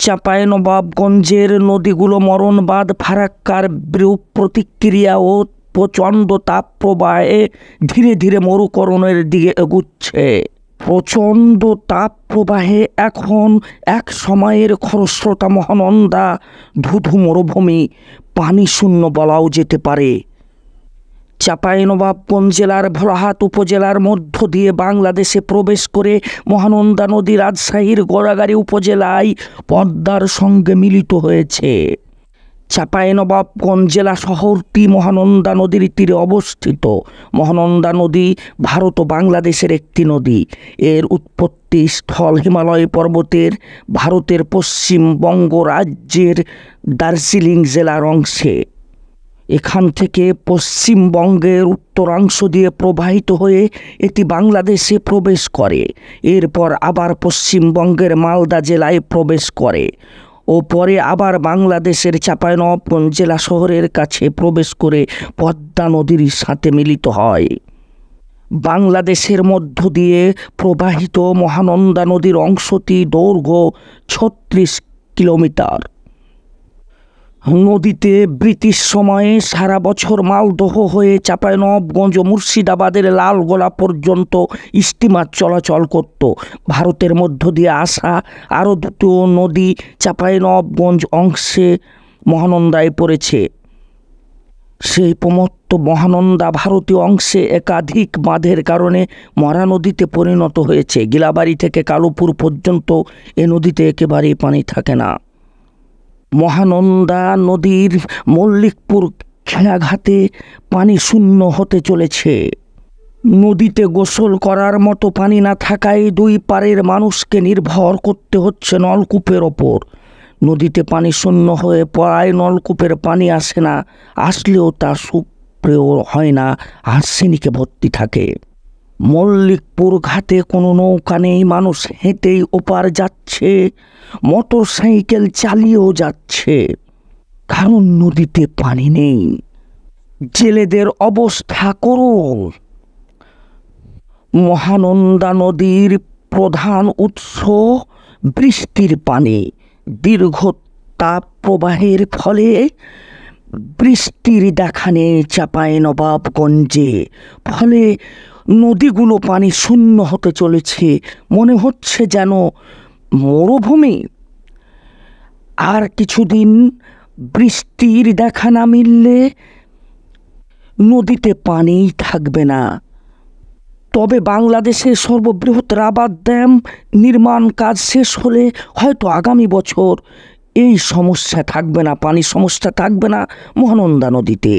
চাঁপাইনবাবগঞ্জের নদীগুলো মরণবাদ ফারাক্কার বিরূপ প্রতিক্রিয়া ও প্রচণ্ড তাপপ্রবাহে ধীরে ধীরে মরুকরণের দিকে এগুচ্ছে। প্রচণ্ড তাপপ্রবাহে এখন এক সময়ের খরস্রোতা মহানন্দা ধুধু মরুভূমি পানি শূন্য বলাও যেতে পারে। চাঁপাইনবাবগঞ্জ জেলার ভোলাহাট উপজেলার মধ্য দিয়ে বাংলাদেশে প্রবেশ করে মহানন্দা নদী রাজশাহীর গোড়াগাড়ি উপজেলায় পদ্মার সঙ্গে মিলিত হয়েছে। চাঁপাইনবাবগঞ্জ জেলা শহরটি মহানন্দা নদীর তীরে অবস্থিত। মহানন্দা নদী ভারত ও বাংলাদেশের একটি নদী। এর উৎপত্তি স্থল হিমালয় পর্বতের ভারতের পশ্চিমবঙ্গ রাজ্যের দার্জিলিং জেলার অংশে। এখান থেকে পশ্চিমবঙ্গের উত্তরাংশ দিয়ে প্রবাহিত হয়ে এটি বাংলাদেশে প্রবেশ করে। এরপর আবার পশ্চিমবঙ্গের মালদা জেলায় প্রবেশ করে ও পরে আবার বাংলাদেশের চাঁপাইনবাবগঞ্জ জেলা শহরের কাছে প্রবেশ করে পদ্মা নদীর সাথে মিলিত হয়। বাংলাদেশের মধ্য দিয়ে প্রবাহিত মহানন্দা নদীর অংশটি দৈর্ঘ্য 36 কিলোমিটার। নদীতে ব্রিটিশ সময়ে সারা বছর মালদহ হয়ে চাঁপাইনবাবগঞ্জ ও মুর্শিদাবাদের লালগোলা পর্যন্ত স্টিমার চলাচল করত। ভারতের মধ্য দিয়ে আসা আরও দুটো নদী চাঁপাইনবাবগঞ্জ অংশে মহানন্দায় পড়েছে। সেই প্রমত্ত মহানন্দা ভারতীয় অংশে একাধিক বাঁধের কারণে মরা নদীতে পরিণত হয়েছে। গিলাবাড়ি থেকে কালুপুর পর্যন্ত এ নদীতে একেবারেই পানি থাকে না। মহানন্দা নদীর মল্লিকপুর খেয়াঘাটে পানি শূন্য হতে চলেছে। নদীতে গোসল করার মতো পানি না থাকায় দুই পারের মানুষকে নির্ভর করতে হচ্ছে নলকূপের ওপর। নদীতে পানি শূন্য হয়ে পড়ায় নলকূপের পানি আসে না, আসলেও তা সুপেয় হয় না, আর্সেনিকে ভর্তি থাকে। মল্লিকপুর ঘাটে কোনো নৌকা নেই, মানুষ হেঁটেই ওপার যাচ্ছে, মোটর সাইকেল চালিয়েও যাচ্ছে, কারণ নদীতে পানি নেই। জেলেদের অবস্থা করুন। মহানন্দা নদীর প্রধান উৎস বৃষ্টির পানি। দীর্ঘ তাপ প্রবাহের ফলে বৃষ্টির দেখা নেই চাঁপাইনবাবগঞ্জে। ফলে নদীগুলো পানি শূন্য হতে চলেছে, মনে হচ্ছে যেন মরুভূমি। আর কিছুদিন বৃষ্টির দেখা না মিললে নদীতে পানিই থাকবে না। তবে বাংলাদেশের সর্ববৃহৎ রাবার ড্যাম নির্মাণ কাজ শেষ হলে হয়তো আগামী বছর এই সমস্যা থাকবে না, পানির সমস্যা থাকবে না মহানন্দা নদীতে।